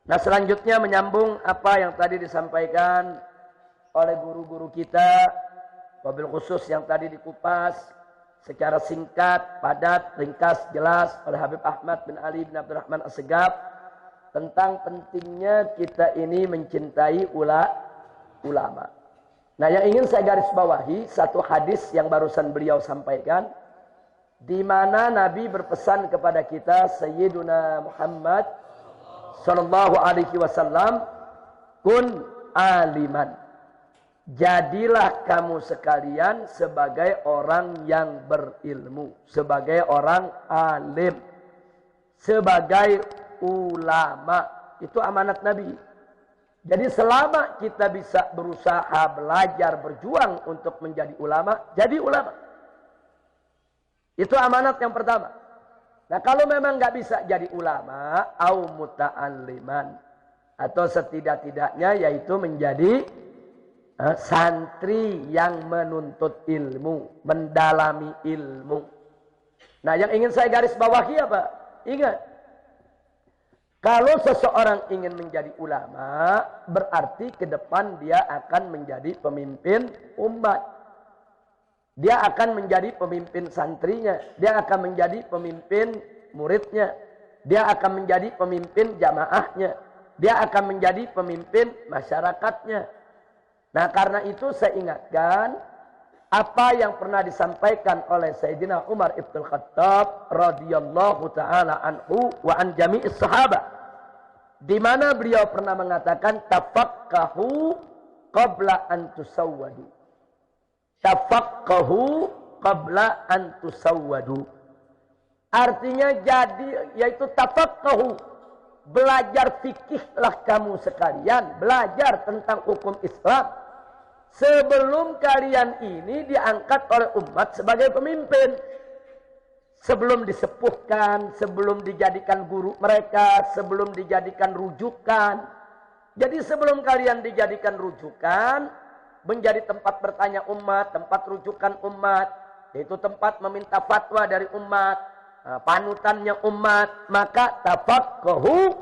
Nah, selanjutnya menyambung apa yang tadi disampaikan oleh guru-guru kita, wabil khusus yang tadi dikupas secara singkat, padat, ringkas, jelas oleh Habib Ahmad bin Ali bin Abdurrahman As-Segaf tentang pentingnya kita ini mencintai ulama. Nah, yang ingin saya garis bawahi satu hadis yang barusan beliau sampaikan, di mana Nabi berpesan kepada kita, Sayyiduna Muhammad sallallahu alaihi wasallam, kun aliman. Jadilah kamu sekalian sebagai orang yang berilmu, sebagai orang alim, sebagai ulama. Itu amanat Nabi. Jadi selama kita bisa berusaha belajar, berjuang untuk menjadi ulama, jadi ulama. Itu amanat yang pertama. Nah, kalau memang nggak bisa jadi ulama, au muta'alliman, atau setidak-tidaknya yaitu menjadi santri yang menuntut ilmu, mendalami ilmu. Nah, yang ingin saya garis bawahi apa? Ingat, kalau seseorang ingin menjadi ulama, berarti ke depan dia akan menjadi pemimpin umat. Dia akan menjadi pemimpin santrinya. Dia akan menjadi pemimpin muridnya. Dia akan menjadi pemimpin jamaahnya. Dia akan menjadi pemimpin masyarakatnya. Nah, karena itu saya ingatkan apa yang pernah disampaikan oleh Sayyidina Umar ibn Khattab radhiyallahu taala anhu wa an jami'is sahabat, di mana beliau pernah mengatakan tafaqahu qabla an tusawwadu. Tafaqahu qabla an tusawwadu. Artinya jadi, yaitu tafaqahu, belajar fikihlah kamu sekalian, belajar tentang hukum Islam sebelum kalian ini diangkat oleh umat sebagai pemimpin. Sebelum disepuhkan, sebelum dijadikan guru mereka, sebelum dijadikan rujukan. Jadi sebelum kalian dijadikan rujukan, menjadi tempat bertanya umat, tempat rujukan umat, yaitu tempat meminta fatwa dari umat, panutannya umat, maka tafaqahu,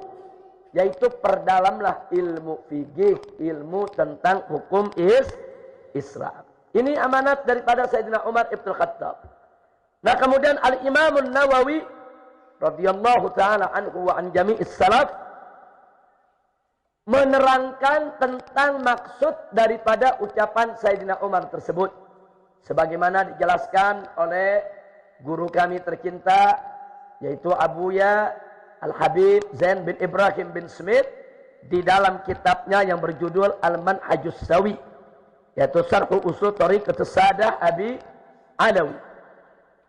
yaitu perdalamlah ilmu fikih, ilmu tentang hukum Islam. Ini amanat daripada Sayyidina Umar ibn Khattab. Nah, kemudian Al-Imam Nawawi radhiyallahu taala anhu wa an jami'is salaf menerangkan tentang maksud daripada ucapan Sayyidina Umar tersebut, sebagaimana dijelaskan oleh guru kami tercinta, yaitu Abuya Al-Habib Zain bin Ibrahim bin Smith, di dalam kitabnya yang berjudul Al-Manhajus Sawi, yaitu Syarh Usul Thariqatus Sadah Abi Alawi.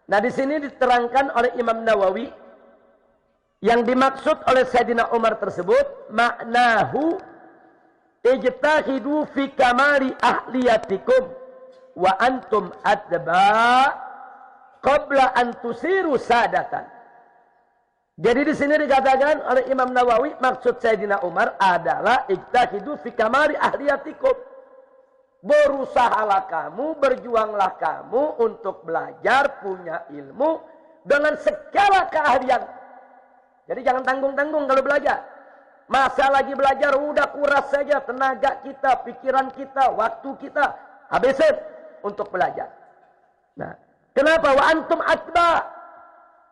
Nah, di sini diterangkan oleh Imam Nawawi yang dimaksud oleh Sayyidina Umar tersebut, maknahu ijtahidu fi kamali ahliyatikum wa antum adba qabla an tusiru sadatan. Jadi di sini dikatakan oleh Imam Nawawi, maksud Sayyidina Umar adalah ijtahidu fi kamali ahliyatikum. Berusahalah kamu, berjuanglah kamu untuk belajar, punya ilmu dengan segala keahlian. Jadi jangan tanggung-tanggung kalau belajar. Masa lagi belajar, udah kuras saja tenaga kita, pikiran kita, waktu kita, habisin untuk belajar. Nah, kenapa? Wa antum atba.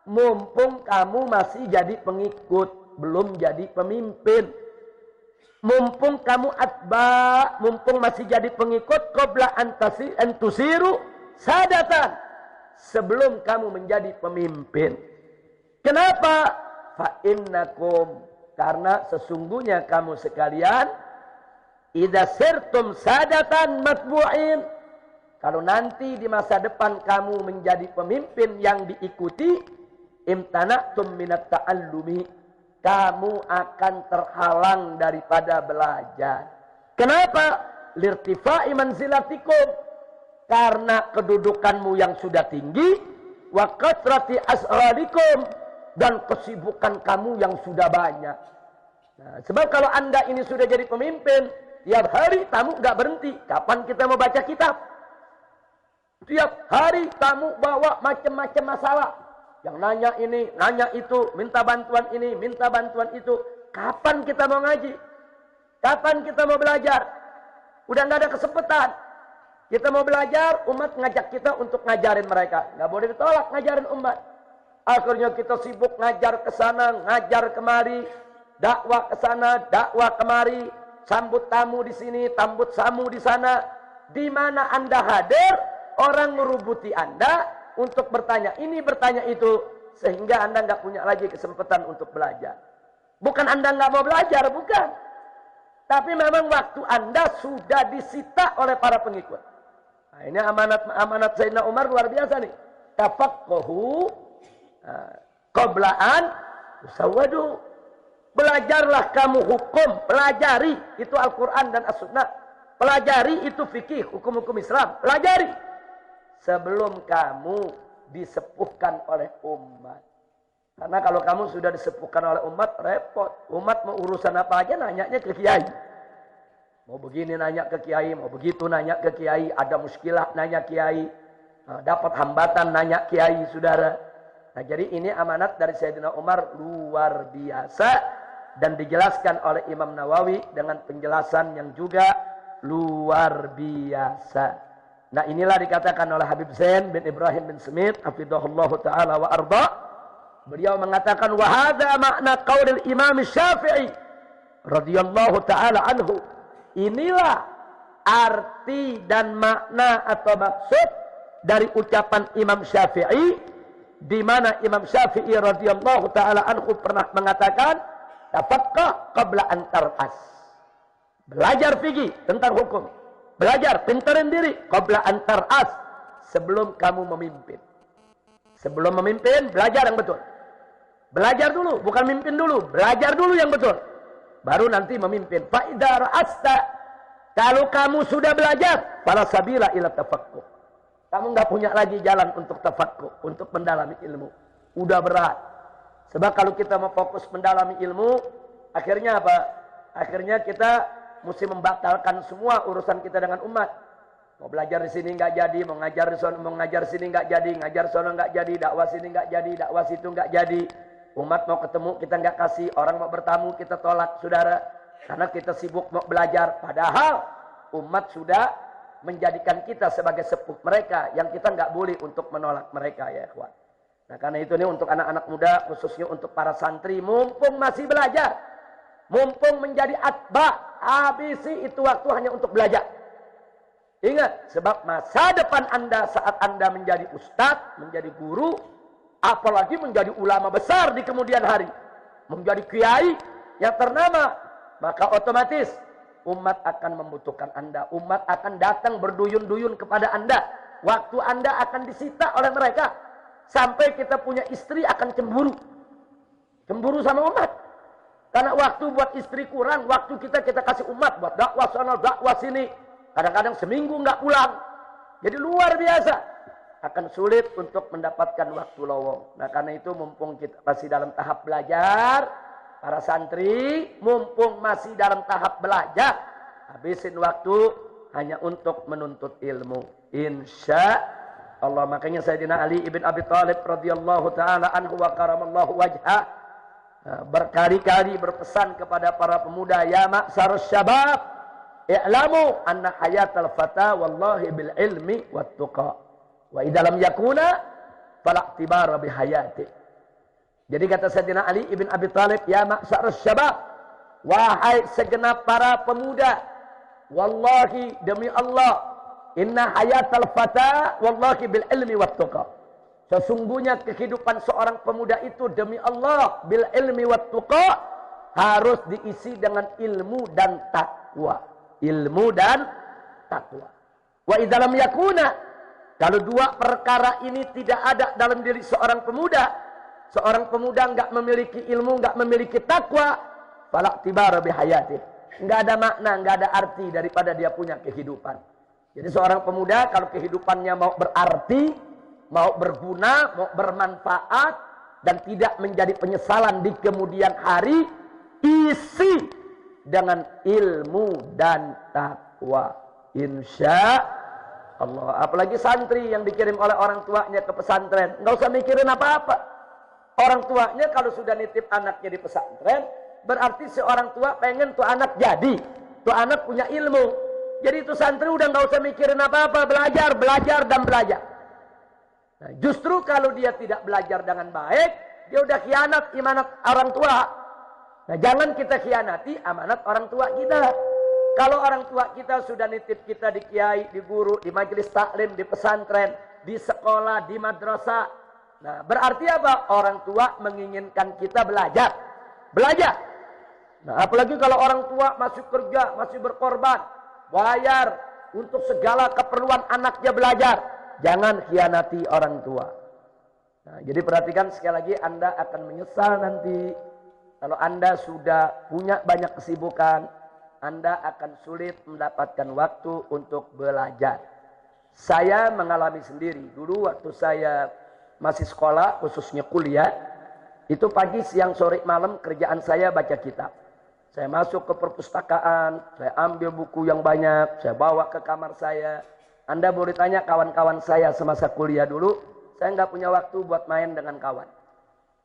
Mumpung kamu masih jadi pengikut, belum jadi pemimpin. Mumpung kamu atba, mumpung masih jadi pengikut, qabla antusiru sadatan, sebelum kamu menjadi pemimpin. Kenapa? Fa innakum, karena sesungguhnya kamu sekalian, idza sirtum sadatan matbu'in, kalau nanti di masa depan kamu menjadi pemimpin yang diikuti, imtana'tum minat ta'allumi, kamu akan terhalang daripada belajar. Kenapa? Lirtifa'i manzilatikum, karena kedudukanmu yang sudah tinggi, wa kathrati as'alikum, dan kesibukan kamu yang sudah banyak. Nah, sebab kalau anda ini sudah jadi pemimpin, tiap hari tamu nggak berhenti. Kapan kita mau baca kitab? Tiap hari tamu bawa macam-macam masalah. Yang nanya ini, nanya itu, minta bantuan ini, minta bantuan itu. Kapan kita mau ngaji? Kapan kita mau belajar? Udah nggak ada kesempatan. Kita mau belajar, umat ngajak kita untuk ngajarin mereka. Nggak boleh ditolak ngajarin umat. Akhirnya kita sibuk ngajar ke sana, ngajar kemari, dakwah ke sana, dakwah kemari, sambut tamu di sini, sambut tamu di sana. Di mana Anda hadir, orang merubuti Anda untuk bertanya ini, bertanya itu, sehingga Anda nggak punya lagi kesempatan untuk belajar. Bukan Anda nggak mau belajar, bukan. Tapi memang waktu Anda sudah disita oleh para pengikut. Nah, ini amanat Sayyidina Umar luar biasa nih. Tafaqquhu qabla an tusawwadu. Belajarlah kamu hukum, pelajari itu Al-Quran dan As-Sunnah. Pelajari itu fikih, hukum-hukum Islam. Pelajari sebelum kamu disepuhkan oleh umat. Karena kalau kamu sudah disepuhkan oleh umat, repot. Umat mau urusan apa aja nanyanya ke kiai. Mau begini nanya ke kiai, mau begitu nanya ke kiai. Ada muskilah nanya kiai. Nah, dapat hambatan nanya kiai, saudara. Nah, jadi ini amanat dari Sayyidina Umar luar biasa. Dan dijelaskan oleh Imam Nawawi dengan penjelasan yang juga luar biasa. Nah, inilah dikatakan oleh Habib Zain bin Ibrahim bin Smith, hafizahullahu ta'ala wa arda. Beliau mengatakan wahada makna qaulil Imam Syafi'i radhiyallahu taala anhu. Inilah arti dan makna atau maksud dari ucapan Imam Syafi'i, di mana Imam Syafi'i radhiyallahu taala anhu pernah mengatakan tafaqqah qabla an tar'as. Belajar fikih tentang hukum. Belajar pintarin diri qabla an tar'as, sebelum kamu memimpin. Sebelum memimpin belajar yang betul. Belajar dulu, bukan mimpin dulu. Belajar dulu yang betul. Baru nanti memimpin. Fa'idha ra'asta. Kalau kamu sudah belajar, fala sabila ila tafaqquh. Kamu nggak punya lagi jalan untuk tafaqquh, untuk mendalami ilmu. Udah berat. Sebab kalau kita mau fokus mendalami ilmu, akhirnya apa? Akhirnya kita mesti membatalkan semua urusan kita dengan umat. Mau belajar di sini nggak jadi, mau ngajar di sana, mau ngajar sini nggak jadi, ngajar sana nggak jadi, dakwah sini nggak jadi, dakwah situ nggak jadi. Umat mau ketemu kita nggak kasih, orang mau bertamu kita tolak, saudara. Karena kita sibuk mau belajar. Padahal umat sudah menjadikan kita sebagai sepuh mereka, yang kita nggak boleh untuk menolak mereka, ya ikhwan. Nah, karena itu nih untuk anak-anak muda, khususnya untuk para santri, mumpung masih belajar, mumpung menjadi atba, habisi itu waktu hanya untuk belajar. Ingat, sebab masa depan Anda saat Anda menjadi ustadz, menjadi guru, apalagi menjadi ulama besar di kemudian hari, menjadi kiai yang ternama, maka otomatis umat akan membutuhkan Anda. Umat akan datang berduyun-duyun kepada Anda. Waktu Anda akan disita oleh mereka. Sampai kita punya istri akan cemburu. Cemburu sama umat. Karena waktu buat istri kurang, waktu kita kasih umat buat dakwah sana, dakwah sini. Kadang-kadang seminggu nggak pulang. Jadi luar biasa. Akan sulit untuk mendapatkan waktu lowong. Nah, karena itu mumpung kita masih dalam tahap belajar, para santri mumpung masih dalam tahap belajar, habisin waktu hanya untuk menuntut ilmu. Insya Allah. Makanya Sayyidina Ali ibn Abi Thalib radhiyallahu taala anhu wa karamallahu wajhah berkali-kali berpesan kepada para pemuda, ya ma'syar syabab, i'lamu anna hayatal fata wallahi bil ilmi wat tuqa. Wa idalam yakuna falaqtibara bihayati. Jadi kata Sayyidina Ali ibn Abi Thalib, ya ma'syar syabab, wahai segenap para pemuda, wallahi demi Allah, inna hayatal fata wallahi bil ilmi wat tuqa. Sesungguhnya kehidupan seorang pemuda itu demi Allah bil ilmi wat tuqa harus diisi dengan ilmu dan takwa. Ilmu dan takwa. Wa idalam yakuna, kalau dua perkara ini tidak ada dalam diri seorang pemuda nggak memiliki ilmu, nggak memiliki takwa, falaqtibara bihayati. Nggak ada makna, nggak ada arti daripada dia punya kehidupan. Jadi seorang pemuda kalau kehidupannya mau berarti, mau berguna, mau bermanfaat, dan tidak menjadi penyesalan di kemudian hari, isi dengan ilmu dan takwa. Insya Allah. Apalagi santri yang dikirim oleh orang tuanya ke pesantren, nggak usah mikirin apa-apa. Orang tuanya kalau sudah nitip anaknya di pesantren, berarti seorang tua pengen tuh anak jadi, tuh anak punya ilmu. Jadi itu santri udah nggak usah mikirin apa-apa, belajar, belajar dan belajar. Nah, justru kalau dia tidak belajar dengan baik, dia udah khianat amanat orang tua. Nah, jangan kita khianati amanat orang tua kita. Kalau orang tua kita sudah nitip kita di kiai, di guru, di majelis taklim, di pesantren, di sekolah, di madrasah. Nah, berarti apa? Orang tua menginginkan kita belajar. Belajar. Nah, apalagi kalau orang tua masih kerja, masih berkorban, bayar untuk segala keperluan anaknya belajar. Jangan khianati orang tua. Nah, jadi perhatikan sekali lagi, Anda akan menyesal nanti. Kalau Anda sudah punya banyak kesibukan, Anda akan sulit mendapatkan waktu untuk belajar. Saya mengalami sendiri. Dulu waktu saya masih sekolah, khususnya kuliah, itu pagi, siang, sore, malam kerjaan saya baca kitab. Saya masuk ke perpustakaan, saya ambil buku yang banyak, saya bawa ke kamar saya. Anda boleh tanya kawan-kawan saya semasa kuliah dulu, saya nggak punya waktu buat main dengan kawan.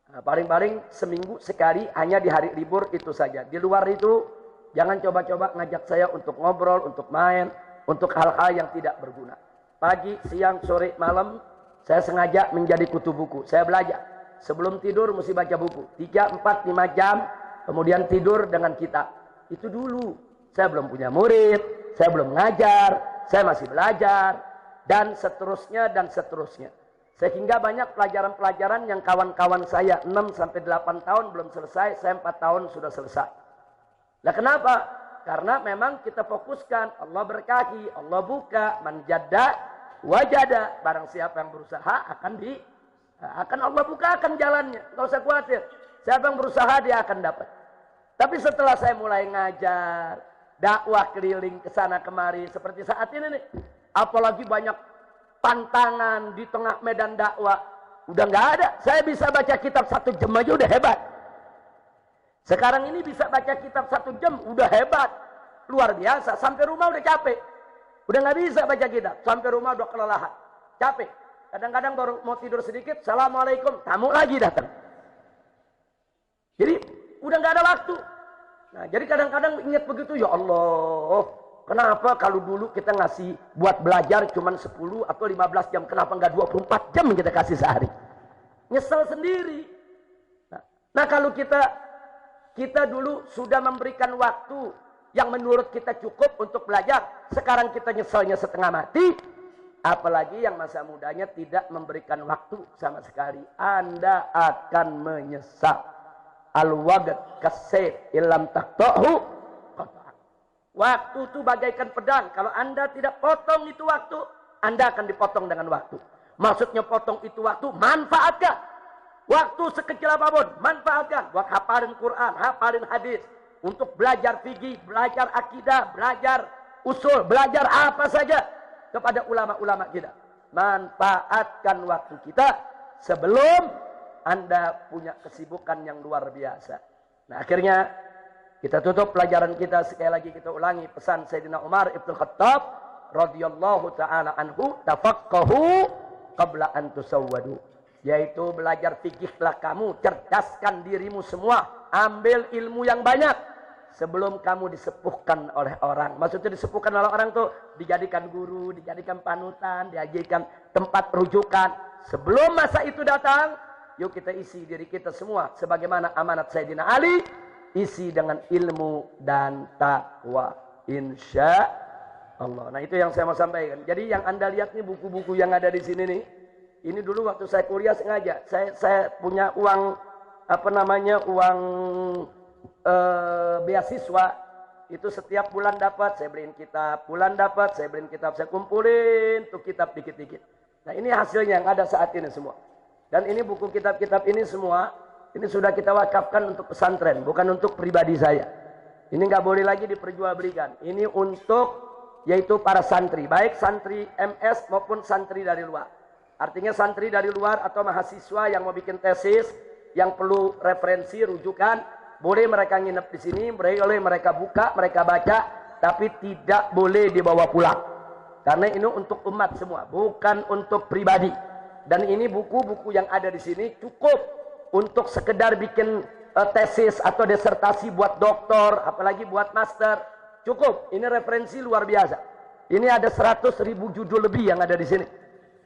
Nah, paling-paling seminggu sekali, hanya di hari libur itu saja. Di luar itu, jangan coba-coba ngajak saya untuk ngobrol, untuk main, untuk hal-hal yang tidak berguna. Pagi, siang, sore, malam, saya sengaja menjadi kutu buku. Saya belajar. Sebelum tidur mesti baca buku. 3, 4, 5 jam. Kemudian tidur dengan kitab. Itu dulu. Saya belum punya murid. Saya belum ngajar. Saya masih belajar. Dan seterusnya dan seterusnya. Sehingga banyak pelajaran-pelajaran yang kawan-kawan saya 6-8 tahun belum selesai. Saya 4 tahun sudah selesai. Nah, kenapa? Karena memang kita fokuskan. Allah berkaki. Allah buka. Man jadda wajada. Barang siapa yang berusaha akan Allah bukakan jalannya. Nggak usah khawatir. Siapa yang berusaha dia akan dapat. Tapi setelah saya mulai ngajar, dakwah keliling ke sana kemari seperti saat ini nih, apalagi banyak pantangan di tengah medan dakwah, udah nggak ada. Saya bisa baca kitab 1 jam aja udah hebat. Sekarang ini bisa baca kitab 1 jam udah hebat, luar biasa. Sampai rumah udah capek, udah nggak bisa baca kitab. Sampai rumah udah kelelahan, capek. Kadang-kadang baru mau tidur sedikit, assalamualaikum, tamu lagi datang. Jadi udah nggak ada waktu. Nah, jadi kadang-kadang ingat begitu, ya Allah, kenapa kalau dulu kita ngasih buat belajar cuma 10 atau 15 jam, kenapa nggak 24 jam kita kasih sehari? Nyesel sendiri. Nah, kalau kita dulu sudah memberikan waktu yang menurut kita cukup untuk belajar, sekarang kita nyeselnya setengah mati, apalagi yang masa mudanya tidak memberikan waktu sama sekali, Anda akan menyesal. Al-waqt kasayf illam taqta'hu qata'ak. Waktu itu bagaikan pedang. Kalau Anda tidak potong itu waktu, Anda akan dipotong dengan waktu. Maksudnya potong itu waktu, manfaatkan. Waktu sekecil apapun, manfaatkan. Buat hafalin Quran, hafalin hadis. Untuk belajar fikih, belajar akidah, belajar usul, belajar apa saja kepada ulama-ulama kita. Manfaatkan waktu kita sebelum Anda punya kesibukan yang luar biasa. Nah, akhirnya kita tutup pelajaran kita. Sekali lagi kita ulangi pesan Sayyidina Umar Ibn Khattab radhiyallahu ta'ala anhu, tafaqahu qabla an tusawwadu. Yaitu belajar fikihlah kamu, cerdaskan dirimu semua, ambil ilmu yang banyak sebelum kamu disepuhkan oleh orang. Maksudnya disepuhkan oleh orang tuh dijadikan guru, dijadikan panutan, dijadikan tempat rujukan. Sebelum masa itu datang, yuk kita isi diri kita semua sebagaimana amanat Sayyidina Ali, isi dengan ilmu dan takwa, insya Allah. Nah, itu yang saya mau sampaikan. Jadi yang Anda lihat nih buku-buku yang ada di sini nih, ini dulu waktu saya kuliah sengaja saya punya uang uang beasiswa itu setiap bulan dapat saya beliin kitab, bulan dapat saya beliin kitab, saya kumpulin tuh kitab dikit-dikit. Nah, ini hasilnya yang ada saat ini semua. Dan ini buku kitab-kitab ini semua, ini sudah kita wakafkan untuk pesantren, bukan untuk pribadi saya. Ini nggak boleh lagi diperjualbelikan. Ini untuk yaitu para santri, baik santri MS maupun santri dari luar. Artinya santri dari luar atau mahasiswa yang mau bikin tesis, yang perlu referensi, rujukan, boleh mereka nginep di sini, boleh mereka buka, mereka baca, tapi tidak boleh dibawa pulang. Karena ini untuk umat semua, bukan untuk pribadi. Dan ini buku-buku yang ada di sini cukup untuk sekedar bikin tesis atau disertasi buat doktor, apalagi buat master. Cukup, ini referensi luar biasa. Ini ada 100.000 judul lebih yang ada di sini.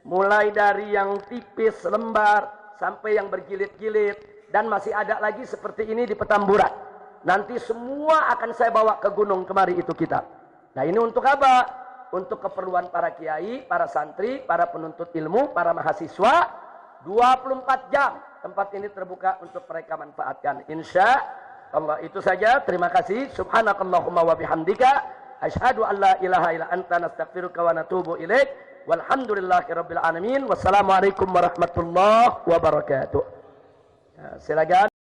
Mulai dari yang tipis lembar sampai yang berjilid-jilid, dan masih ada lagi seperti ini di Petamburan. Nanti semua akan saya bawa ke gunung kemari itu kitab. Nah, ini untuk apa? Untuk keperluan para kiai, para santri, para penuntut ilmu, para mahasiswa. 24 jam tempat ini terbuka untuk mereka manfaatkan. Insya Allah, itu saja. Terima kasih. Subhanakallahumma wa bihamdika asyhadu an la ilaha illa anta nastaghfiruka wa natubu ilaik. Walhamdulillahirabbil alamin. Wassalamualaikum warahmatullahi wabarakatuh. Ya, silakan.